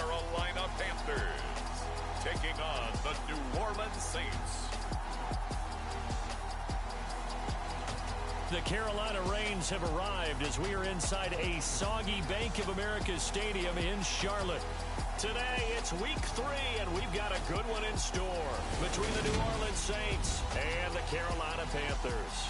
Carolina Panthers taking on the New Orleans Saints. The Carolina Rains have arrived as we are inside a soggy Bank of America Stadium in Charlotte. Today, it's week 3, and we've got a good one in store between the New Orleans Saints and the Carolina Panthers.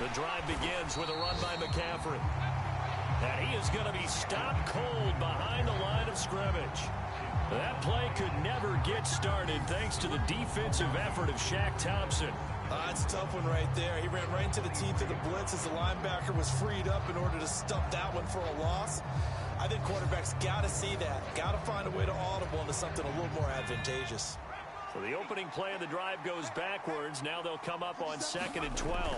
The drive begins with a run by McCaffrey. And he is going to be stopped cold behind the line of scrimmage. That play could never get started thanks to the defensive effort of Shaq Thompson. That's a tough one right there. He ran right into the teeth of the blitz as the linebacker was freed up in order to stuff that one for a loss. I think quarterbacks got to see that. Got to find a way to audible into something a little more advantageous. So the opening play of the drive goes backwards. Now they'll come up on 2nd and 12.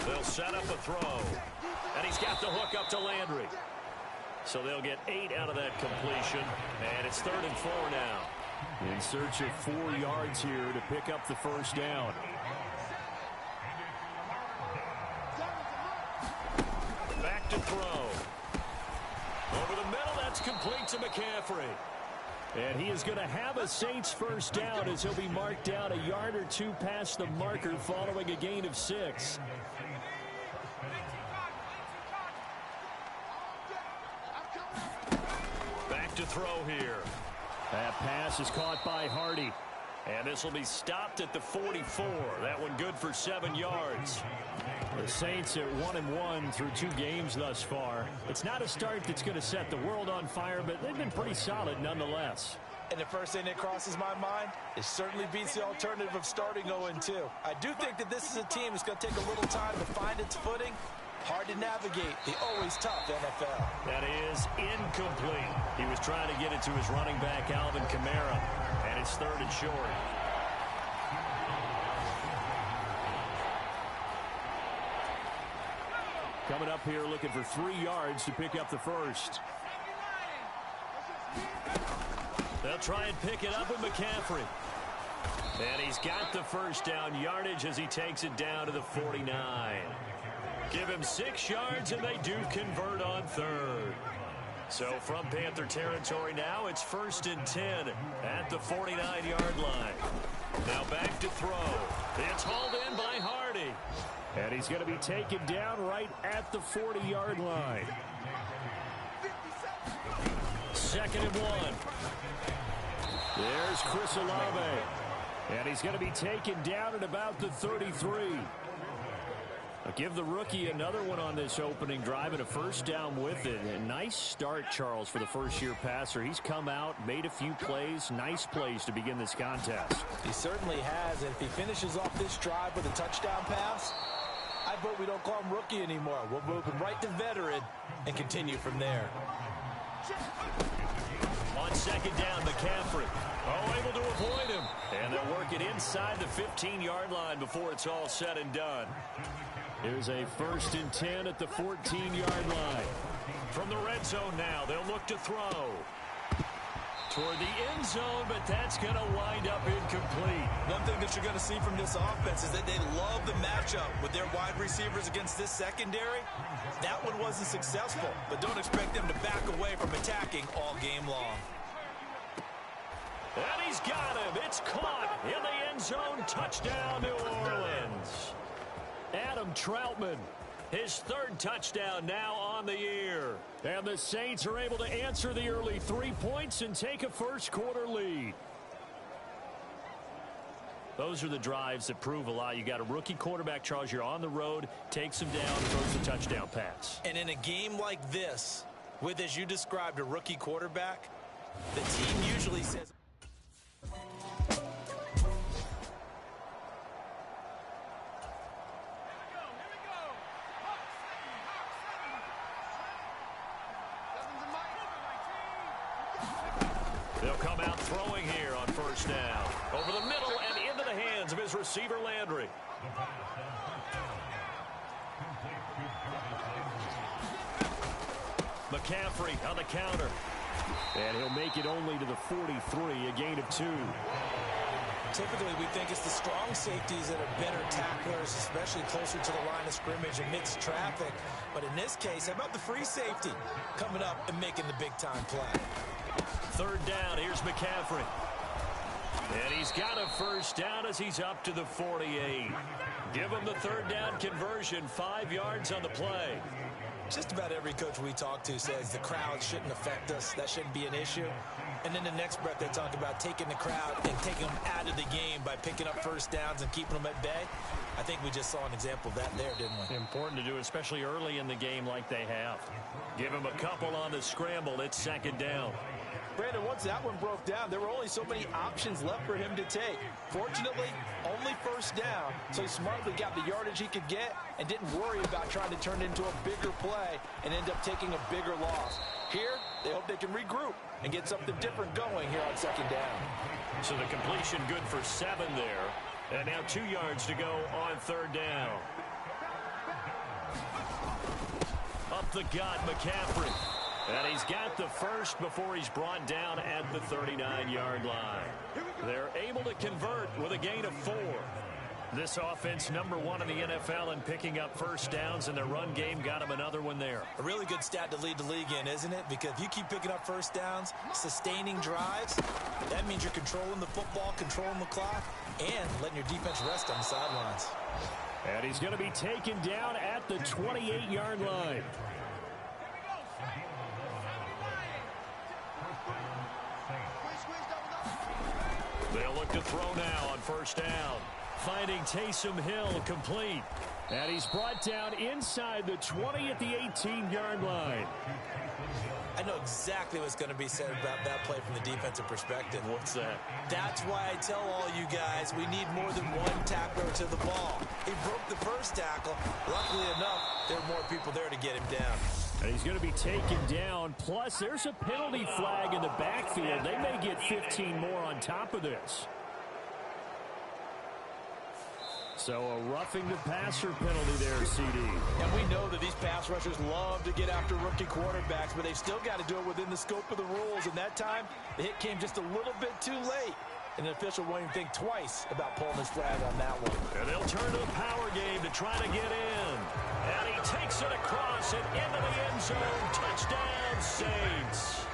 They'll set up a throw. And he's got the hook up to Landry. So they'll get 8 out of that completion. And it's 3rd and 4 now. In search of 4 yards here to pick up the first down. Back to throw. Over the middle, that's complete to McCaffrey. And he is going to have a Saints first down as he'll be marked down a yard or 2 past the marker following a gain of 6. Back to throw here. That pass is caught by Hardy. And this will be stopped at the 44. That one good for 7 yards. The Saints at 1-1 through 2 games thus far. It's not a start that's going to set the world on fire, but they've been pretty solid nonetheless. And the first thing that crosses my mind, it certainly beats the alternative of starting 0-2. I do think that this is a team that's going to take a little time to find its footing. Hard to navigate the always tough NFL. That is incomplete. He was trying to get it to his running back, Alvin Kamara, and it's 3rd and short. Coming up here looking for 3 yards to pick up the first. They'll try and pick it up with McCaffrey. And he's got the first down yardage as he takes it down to the 49. Give him 6 yards and they do convert on 3rd. So from Panther territory now, it's 1st and 10 at the 49-yard line. Now back to throw. It's hauled in by Hardy. And he's going to be taken down right at the 40-yard line. 2nd and 1. There's Chris Olave. And he's going to be taken down at about the 33. I'll give the rookie another one on this opening drive and a first down with it. A nice start, Charles, for the first-year passer. He's come out, made a few plays, nice plays to begin this contest. He certainly has, and if he finishes off this drive with a touchdown pass, I vote we don't call him rookie anymore. We'll move him right to veteran and continue from there. On 2nd down, McCaffrey. Oh, able to avoid him. And they'll work it inside the 15-yard line before it's all said and done. Here's a 1st and 10 at the 14-yard line. From the red zone now, they'll look to throw. toward the end zone, but that's going to wind up incomplete. One thing that you're going to see from this offense is that they love the matchup with their wide receivers against this secondary. That one wasn't successful, but don't expect them to back away from attacking all game long. And he's got him. It's caught in the end zone. Touchdown, New Orleans. Adam Troutman, his third touchdown now on the year. And the Saints are able to answer the early 3 points and take a first-quarter lead. Those are the drives that prove a lot. You got a rookie quarterback, Charles. You're on the road, takes him down, throws a touchdown pass. And in a game like this, with, as you described, a rookie quarterback, the team usually says... They'll come out throwing here on first down. Over the middle and into the hands of his receiver, Landry. McCaffrey on the counter. And he'll make it only to the 43, a gain of 2. Typically, we think it's the strong safeties that are better tacklers, especially closer to the line of scrimmage amidst traffic. But in this case, how about the free safety coming up and making the big-time play? Third down, here's McCaffrey. And he's got a first down as he's up to the 48. Give him the third down conversion, 5 yards on the play. Just about every coach we talk to says the crowd shouldn't affect us. That shouldn't be an issue. And then the next breath they talk about taking the crowd and taking them out of the game by picking up first downs and keeping them at bay. I think we just saw an example of that there, didn't we? Important to do, especially early in the game like they have. Give him a couple on the scramble. It's second down. Brandon, once that one broke down, there were only so many options left for him to take. Fortunately, only first down, so he smartly got the yardage he could get and didn't worry about trying to turn it into a bigger play and end up taking a bigger loss. Here, they hope they can regroup and get something different going here on second down. So the completion good for 7 there. And now 2 yards to go on third down. Up the gut, McCaffrey. And he's got the first before he's brought down at the 39-yard line. They're able to convert with a gain of 4. This offense number 1 in the NFL in picking up first downs, and their run game got him another one there. A really good stat to lead the league in, isn't it? Because if you keep picking up first downs, sustaining drives, that means you're controlling the football, controlling the clock, and letting your defense rest on the sidelines. And he's going to be taken down at the 28-yard line. They'll look to throw now on first down. Finding Taysom Hill complete. And he's brought down inside the 20 at the 18-yard line. I know exactly what's going to be said about that play from the defensive perspective. What's that? That's why I tell all you guys we need more than one tackler to the ball. He broke the first tackle. Luckily enough, there were more people there to get him down. And he's going to be taken down. Plus, there's a penalty flag in the backfield. They may get 15 more on top of this. So a roughing the passer penalty there, CD. And we know that these pass rushers love to get after rookie quarterbacks, but they've still got to do it within the scope of the rules. And that time, the hit came just a little bit too late. And the official won't even think twice about pulling his flag on that one. And they'll turn to a power game to try to get in. And he takes it across and into the end zone. Touchdown, Saints.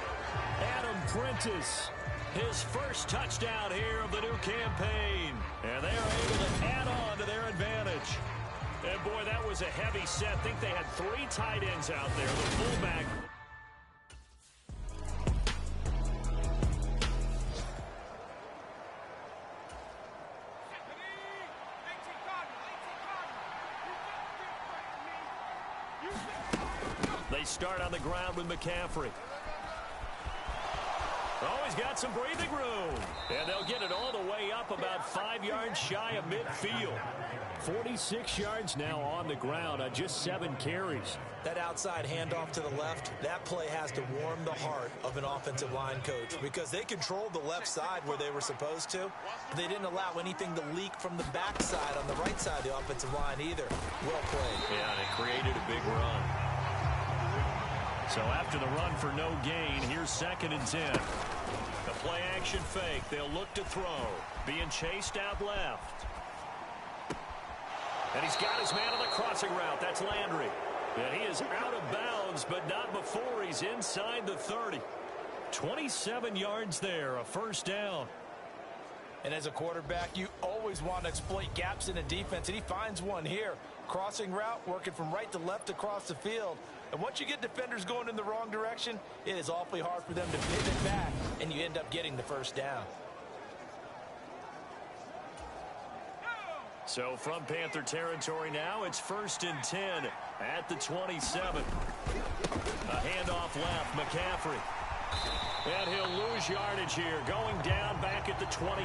Adam Prentice, his first touchdown here of the new campaign. And they are able to add on to their advantage. And, boy, that was a heavy set. I think they had 3 tight ends out there. The fullback. They start on the ground with McCaffrey. Oh, he's got some breathing room. And they'll get it all the way up about 5 yards shy of midfield. 46 yards now on the ground on just 7 carries. That outside handoff to the left, that play has to warm the heart of an offensive line coach because they controlled the left side where they were supposed to. But they didn't allow anything to leak from the backside on the right side of the offensive line either. Well played. Yeah, and it created a big run. So after the run for no gain, here's 2nd and 10. The play action fake. They'll look to throw. Being chased out left. And he's got his man on the crossing route. That's Landry. And he is out of bounds, but not before he's inside the 30. 27 yards there, a first down. And as a quarterback, you always want to exploit gaps in the defense, and he finds one here. Crossing route, working from right to left across the field. And once you get defenders going in the wrong direction, it is awfully hard for them to pivot back, and you end up getting the first down. So from Panther territory now, it's 1st and 10 at the 27. A handoff left, McCaffrey. And he'll lose yardage here, going down back at the 28.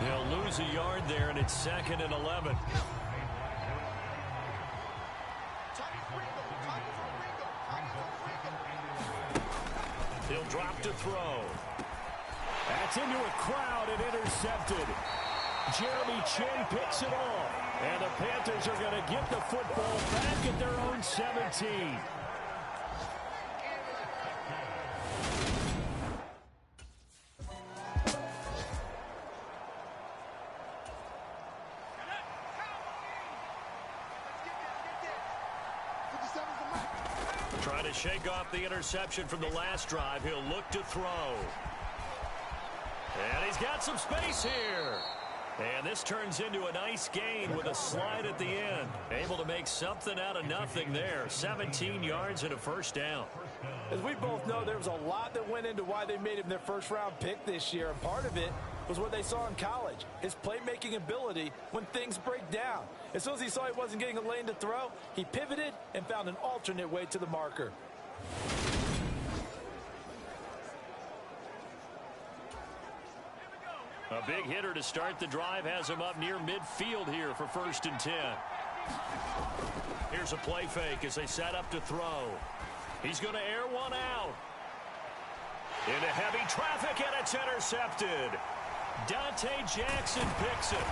He'll lose a yard there, and it's 2nd and 11. He'll drop to throw. That's into a crowd and intercepted. Jeremy Chinn picks it off. And the Panthers are going to get the football back at their own 17. Trying to shake off the interception from the last drive. He'll look to throw. And he's got some space here. And this turns into a nice gain with a slide at the end. Able to make something out of nothing there. 17 yards and a first down. As we both know, there was a lot that went into why they made him their first-round pick this year. And part of it was what they saw in college, his playmaking ability when things break down. As soon as he saw he wasn't getting a lane to throw, he pivoted and found an alternate way to the marker. A big hitter to start the drive has him up near midfield here for 1st and 10. Here's a play fake as they set up to throw. He's going to air one out. Into heavy traffic, and it's intercepted. Dante Jackson picks it.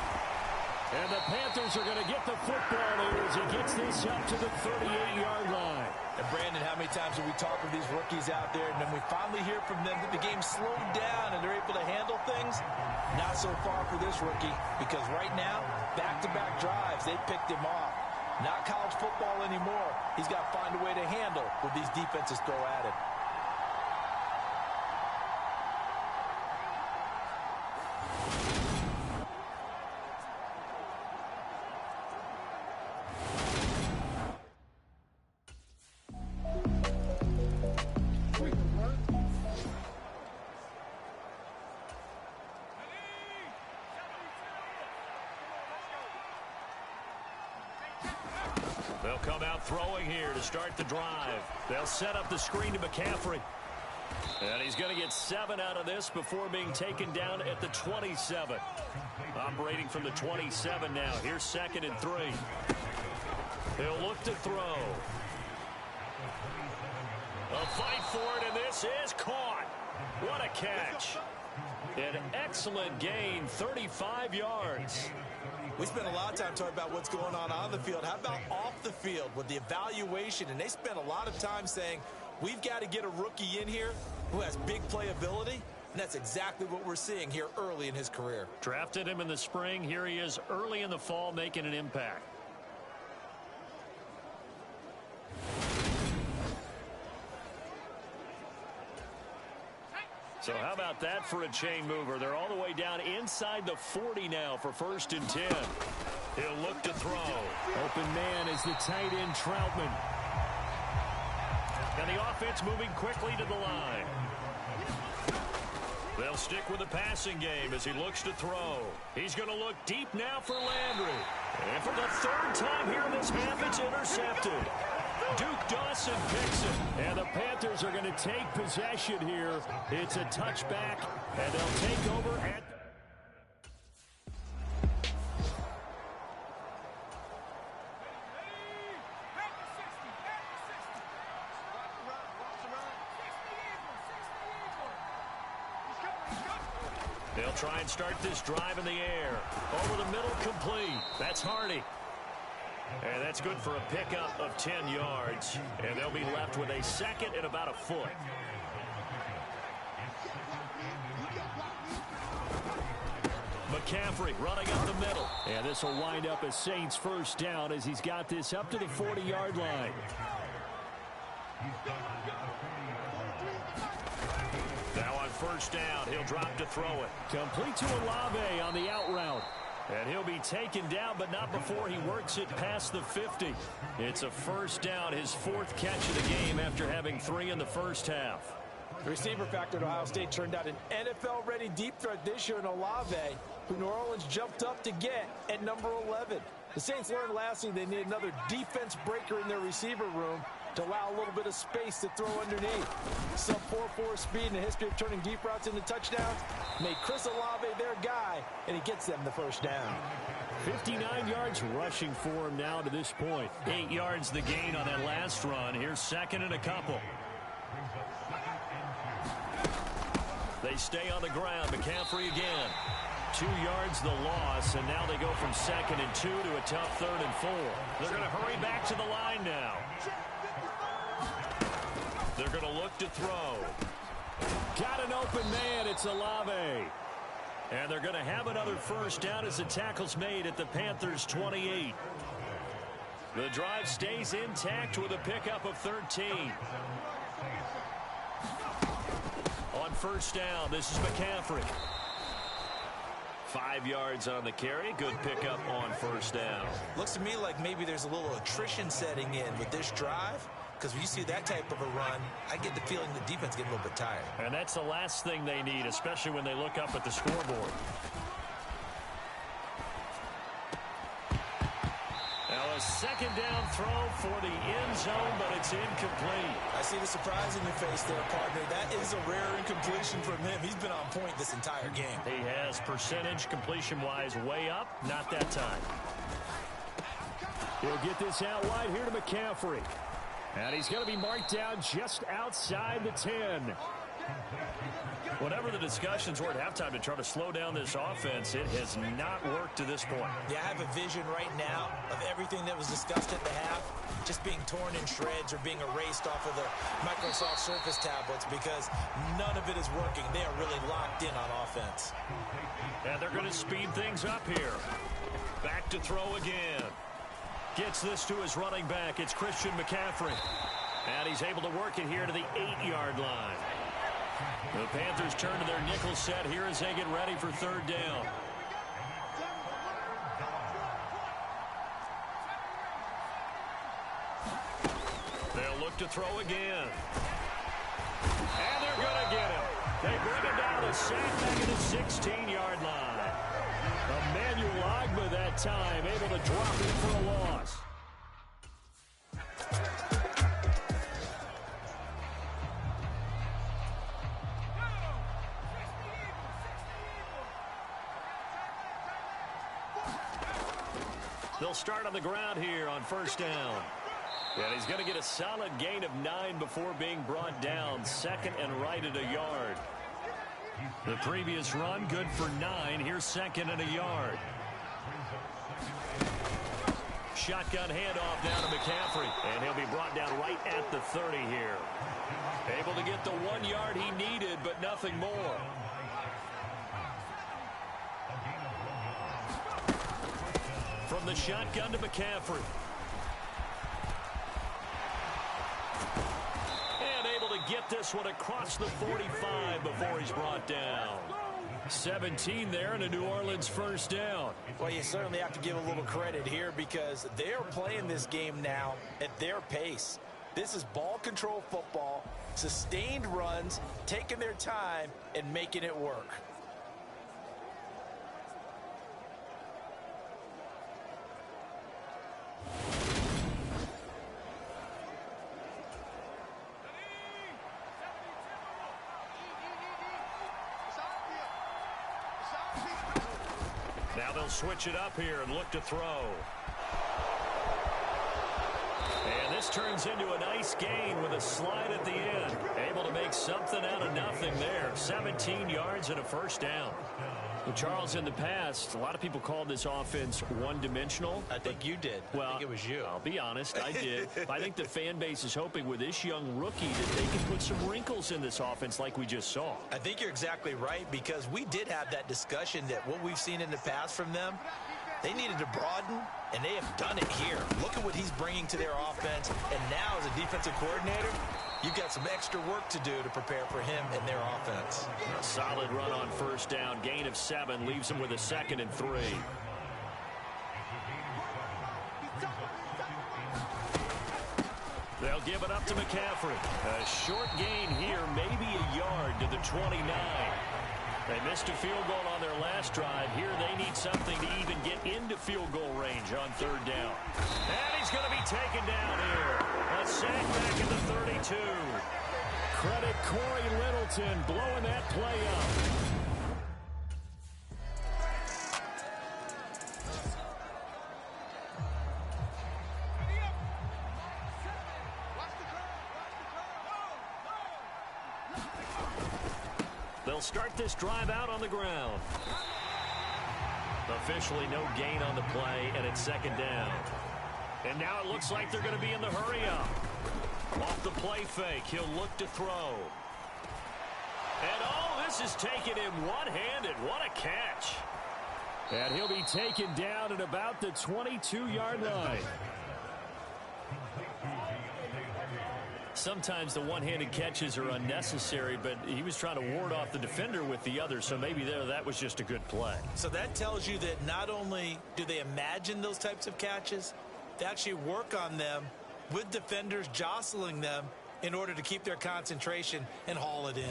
And the Panthers are going to get the football here as he gets this up to the 38-yard line. And Brandon, how many times have we talked with these rookies out there, and then we finally hear from them that the game slowed down and they're able to handle things? Not so far for this rookie, because right now, back-to-back drives, they picked him off. Not college football anymore. He's got to find a way to handle what these defenses throw at him. They'll come out throwing here to start the drive. They'll set up the screen to McCaffrey. And he's going to get 7 out of this before being taken down at the 27. Operating from the 27 now. Here's 2nd and 3. He'll look to throw. A fight for it, and this is caught. What a catch. An excellent gain, 35 yards. We spent a lot of time talking about what's going on the field. How about off the field with the evaluation? And they spent a lot of time saying, we've got to get a rookie in here who has big playability. And that's exactly what we're seeing here early in his career. Drafted him in the spring. Here he is early in the fall making an impact. So how about that for a chain mover? They're all the way down inside the 40 now for 1st and 10. He'll look to throw. Open man is the tight end Troutman. And the offense moving quickly to the line. They'll stick with the passing game as he looks to throw. He's going to look deep now for Landry. And for the 3rd time here in this half, it's intercepted. Duke Dawson picks it. And the Panthers are going to take possession here. It's a touchback, and they'll take over at... They'll try and start this drive in the air. Over the middle, complete. That's Hardy. And that's good for a pickup of 10 yards. And they'll be left with a 2nd and about a foot. McCaffrey running up the middle. And this will wind up a Saints first down as he's got this up to the 40-yard line. Now on first down, he'll drop to throw it. Complete to Olave on the out route. And he'll be taken down, but not before he works it past the 50. It's a first down, his fourth catch of the game after having 3 in the first half. The receiver factor at Ohio State turned out an NFL-ready deep threat this year in Olave, who New Orleans jumped up to get at number 11. The Saints learned last year they need another defense breaker in their receiver room to allow a little bit of space to throw underneath. Sub 4.4 speed and a history of turning deep routes into touchdowns made Chris Olave their guy, and he gets them the first down. 59 yards rushing for him now to this point. 8 yards the gain on that last run. Here's second and a couple. They stay on the ground. McCaffrey again. 2 yards the loss, and now they go from 2nd and 2 to a tough 3rd and 4. They're going to hurry back to the line now. They're going to look to throw. Got an open man. It's Olave. And they're going to have another first down as the tackle's made at the Panthers' 28. The drive stays intact with a pickup of 13. On first down, this is McCaffrey. 5 yards on the carry. Good pickup on first down. Looks to me like maybe there's a little attrition setting in with this drive, because when you see that type of a run, I get the feeling the defense getting a little bit tired. And that's the last thing they need, especially when they look up at the scoreboard. Now a second down throw for the end zone, but it's incomplete. I see the surprise in your face there, partner. That is a rare incompletion from him. He's been on point this entire game. He has percentage completion-wise way up. Not that time. He'll get this out wide here to McCaffrey. And he's going to be marked down just outside the 10. Whatever the discussions were at halftime to try to slow down this offense, it has not worked to this point. Yeah, I have a vision right now of everything that was discussed at the half just being torn in shreds or being erased off of the Microsoft Surface tablets, because none of it is working. They are really locked in on offense. And they're going to speed things up here. Back to throw again. Gets this to his running back. It's Christian McCaffrey. And he's able to work it here to the 8-yard line. The Panthers turn to their nickel set here as they get ready for third down. They'll look to throw again. And they're going to get him. They bring him down to sack back at the 16-yard line. Emmanuel Ogbah that time able to drop it for a loss. They'll start on the ground here on first down. And he's going to get a solid gain of 9 before being brought down. 2nd and right at a yard. The previous run, good for 9. Here's 2nd and a yard. Shotgun handoff down to McCaffrey. And he'll be brought down right at the 30 here. Able to get the 1 yard he needed, but nothing more. From the shotgun to McCaffrey. And able to get this one across the 45 before he's brought down. 17 there and a New Orleans first down. Well, you certainly have to give a little credit here, because they're playing this game now at their pace. This is ball control football, sustained runs, taking their time and making it work. Now they'll switch it up here and look to throw. And this turns into a nice gain with a slide at the end. Able to make something out of nothing there. 17 yards and a first down. Well, Charles, in the past, a lot of people called this offense one-dimensional. I think you did. Well, I think it was you. I'll be honest, I did. I think the fan base is hoping with this young rookie that they can put some wrinkles in this offense like we just saw. I think you're exactly right, because we did have that discussion that what we've seen in the past from them, they needed to broaden, and they have done it here. Look at what he's bringing to their offense, and now as a defensive coordinator, you've got some extra work to do to prepare for him and their offense. A solid run on first down. Gain of 7 leaves him with a 2nd and 3. They'll give it up to McCaffrey. A short gain here, maybe a yard to the 29. They missed a field goal on their last drive. Here they need something to even get into field goal range on 3rd down. And he's going to be taken down here. A sack back at the 32. Credit Corey Littleton blowing that play up. They'll start this drive out on the ground. Officially no gain on the play, and it's 2nd down. And now it looks like they're going to be in the hurry up. Off the play fake, he'll look to throw. And oh, this is taken in one-handed. What a catch. And he'll be taken down at about the 22-yard line. Sometimes the one-handed catches are unnecessary, but he was trying to ward off the defender with the other, so maybe that was just a good play. So that tells you that not only do they imagine those types of catches, they actually work on them with defenders jostling them in order to keep their concentration and haul it in.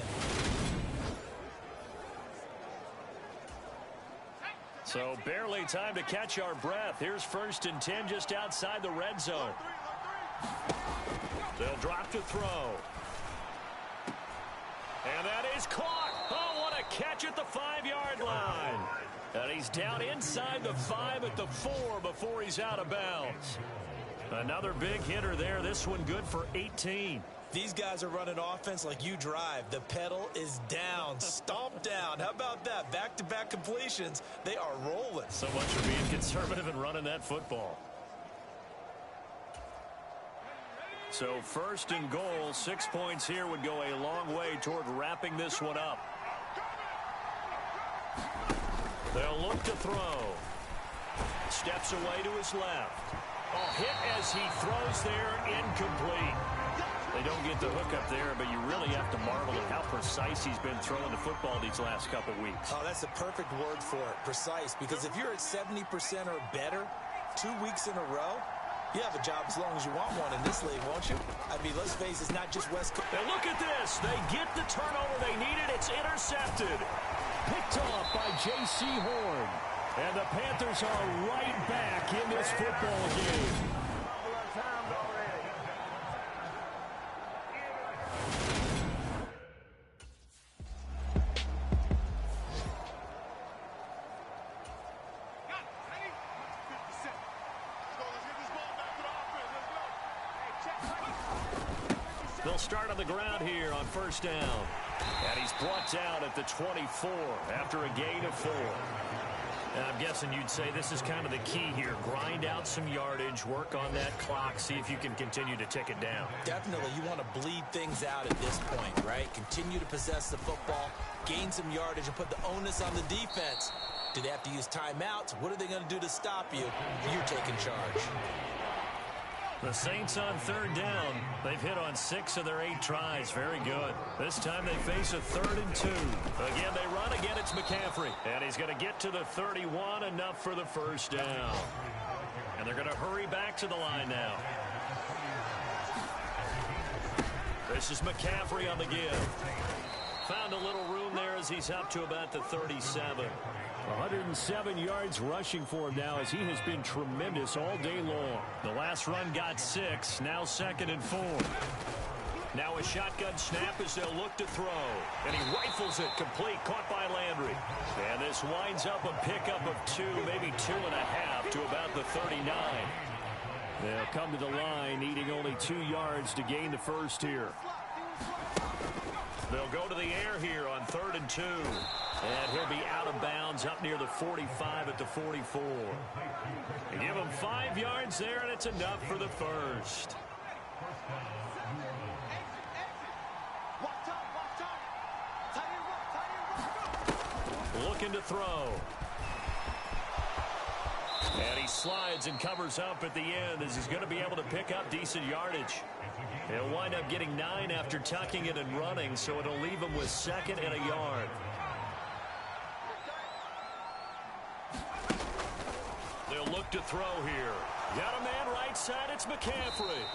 So barely time to catch our breath. Here's 1st and 10 just outside the red zone. They'll drop to throw. And that is caught. Oh, what a catch at the 5-yard line. And he's down inside the 5 at the 4 before he's out of bounds. Another big hitter there. This one good for 18. These guys are running offense like you drive. The pedal is down, stomp down. How about that? Back-to-back completions. They are rolling. So much for being conservative and running that football. So 1st and goal, 6 points here would go a long way toward wrapping this one up. They'll look to throw. Steps away to his left. Oh, hit as he throws there, incomplete. They don't get the hook up there, but you really have to marvel at how precise he's been throwing the football these last couple weeks. Oh, that's the perfect word for it, precise, because if you're at 70% or better 2 weeks in a row, you have a job as long as you want one in this league, won't you? I mean, let's face it, it's not just West Coast. And look at this. They get the turnover they needed. It's intercepted. Picked off by J.C. Horn. And the Panthers are right back in this football game. They'll start on the ground here on 1st down. And he's brought down at the 24 after a gain of 4. And I'm guessing you'd say this is kind of the key here. Grind out some yardage, work on that clock, see if you can continue to tick it down. Definitely, you want to bleed things out at this point, right? Continue to possess the football, gain some yardage, and put the onus on the defense. Do they have to use timeouts? What are they going to do to stop you? You're taking charge. The Saints on 3rd down. They've hit on 6 of their 8 tries. Very good. This time they face a 3rd and 2. Again, they run. Again, it's McCaffrey. And he's going to get to the 31, enough for the 1st down. And they're going to hurry back to the line now. This is McCaffrey on the give. Found a little room there as he's up to about the 37. 107 yards rushing for him now as he has been tremendous all day long. The last run got 6, now 2nd and 4. Now a shotgun snap as they'll look to throw. And he rifles it complete, caught by Landry. And this winds up a pickup of 2, maybe 2.5 to about the 39. They'll come to the line needing only 2 yards to gain the first here. They'll go to the air here on 3rd and 2. And he'll be out of bounds up near the 45 at the 44. They give him 5 yards there, and it's enough for the first. Looking to throw. And he slides and covers up at the end as he's going to be able to pick up decent yardage. He'll wind up getting 9 after tucking it and running, so it'll leave him with 2nd and a yard. They'll look to throw here. Got a man right side. It's McCaffrey.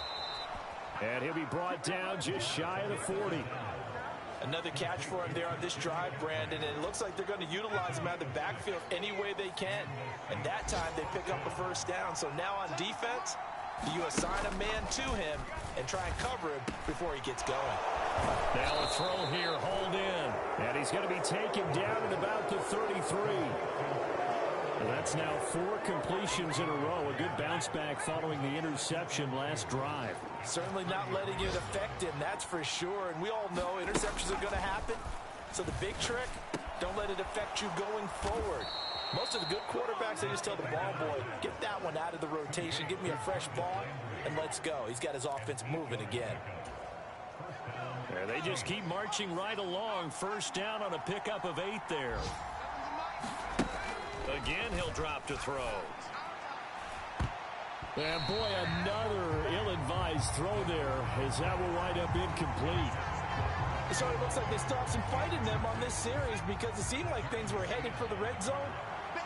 And he'll be brought down just shy of the 40. Another catch for him there on this drive, Brandon, and it looks like they're going to utilize him out of the backfield any way they can. And that time they pick up a first down. So now on defense, you assign a man to him and try and cover him before he gets going. Now a throw here, hold in. And he's going to be taken down at about the 33. And that's now 4 completions in a row. A good bounce back following the interception last drive. Certainly not letting it affect him, that's for sure. And we all know interceptions are going to happen. So the big trick, don't let it affect you going forward. Most of the good quarterbacks, they just tell the ball boy, get that one out of the rotation, give me a fresh ball, and let's go. He's got his offense moving again. Yeah, they just keep marching right along. First down on a pickup of 8 there. Again, he'll drop to throw. And boy, another ill-advised throw there as that will wind up incomplete. So it looks like they still have some fight in them on this series because it seemed like things were headed for the red zone.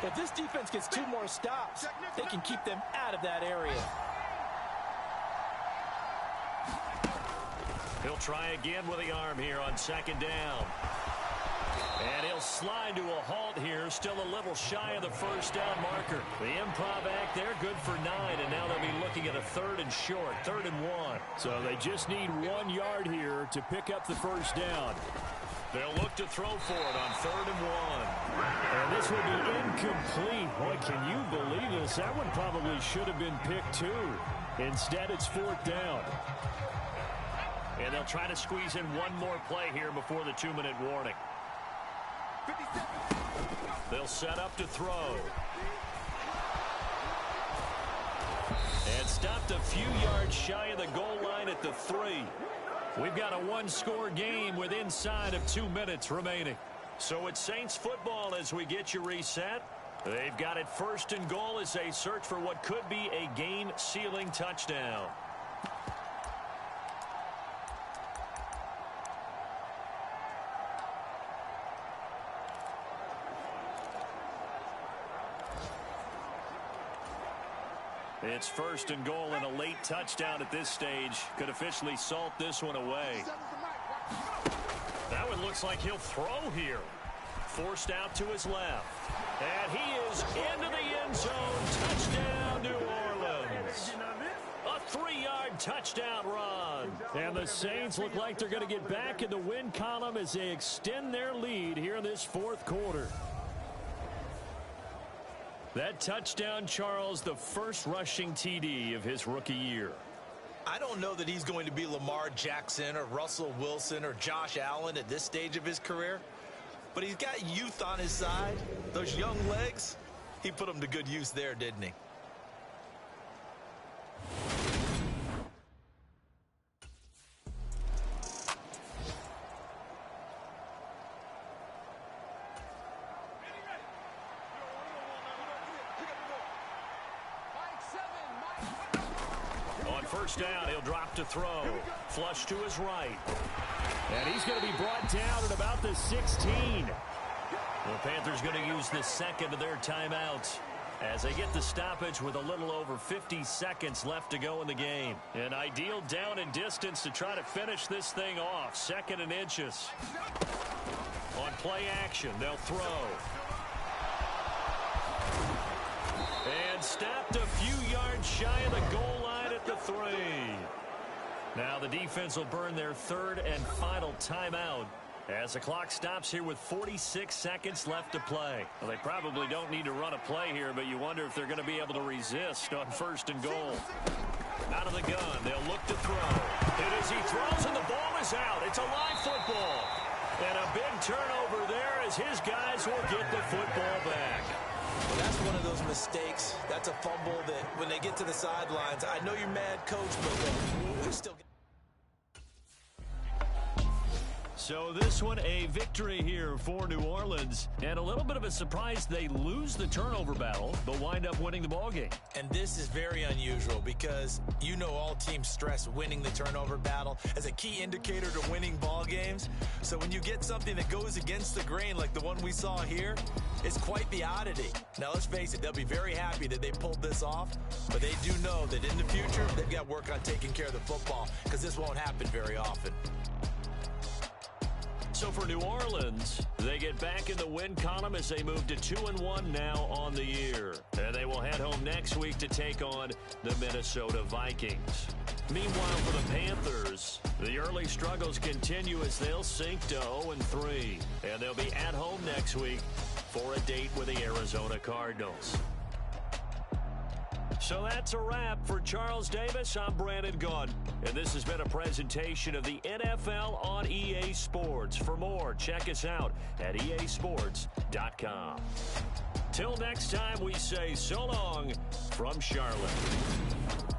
If this defense gets 2 more stops, they can keep them out of that area. He'll try again with the arm here on 2nd down. And he'll slide to a halt here, still a little shy of the first down marker. The improv act there, good for 9, and now they'll be looking at a 3rd and short, 3rd and 1. So they just need 1 yard here to pick up the first down. They'll look to throw for it on 3rd and 1. And this will be incomplete. Boy, can you believe this? That one probably should have been picked too. Instead, it's 4th down. And they'll try to squeeze in one more play here before the 2-minute warning. They'll set up to throw. And stopped a few yards shy of the goal line at the 3. We've got a 1-score game with inside of 2 minutes remaining. So it's Saints football as we get you reset. They've got it 1st and goal as they search for what could be a game-sealing touchdown. It's 1st and goal, and a late touchdown at this stage could officially salt this one away. That one looks like he'll throw here. Forced out to his left. And he is into the end zone. Touchdown, New Orleans. A 3-yard touchdown run. And the Saints look like they're going to get back in the win column as they extend their lead here in this 4th quarter. That touchdown, Charles, the first rushing TD of his rookie year. I don't know that he's going to be Lamar Jackson or Russell Wilson or Josh Allen at this stage of his career, but he's got youth on his side. Those young legs, he put them to good use there, didn't he? First down, he'll drop to throw. Flush to his right. And he's going to be brought down at about the 16. The Panthers going to use the 2nd of their timeouts as they get the stoppage with a little over 50 seconds left to go in the game. An ideal down and distance to try to finish this thing off. 2nd and inches. On play action, they'll throw. And stopped a few yards shy of the goal line at the 3. Now the defense will burn their 3rd and final timeout as the clock stops here with 46 seconds left to play. Well, they probably don't need to run a play here, but you wonder if they're going to be able to resist on 1st and goal. Out of the gun, they'll look to throw. And as he throws and the ball is out, it's a live football. And a big turnover there as his guys will get the football back. Well, that's one of those mistakes. That's a fumble that when they get to the sidelines, I know you're mad, Coach, but we're still... So this one, a victory here for New Orleans. And a little bit of a surprise, they lose the turnover battle, but wind up winning the ballgame. And this is very unusual because you know all teams stress winning the turnover battle as a key indicator to winning ball games. So when you get something that goes against the grain like the one we saw here, it's quite the oddity. Now, let's face it, they'll be very happy that they pulled this off, but they do know that in the future, they've got to work on taking care of the football because this won't happen very often. So for New Orleans, they get back in the win column as they move to 2-1 now on the year. And they will head home next week to take on the Minnesota Vikings. Meanwhile, for the Panthers, the early struggles continue as they'll sink to 0-3. And they'll be at home next week for a date with the Arizona Cardinals. So that's a wrap. For Charles Davis, I'm Brandon Gaudin. And this has been a presentation of the NFL on EA Sports. For more, check us out at easports.com. Till next time, we say so long from Charlotte.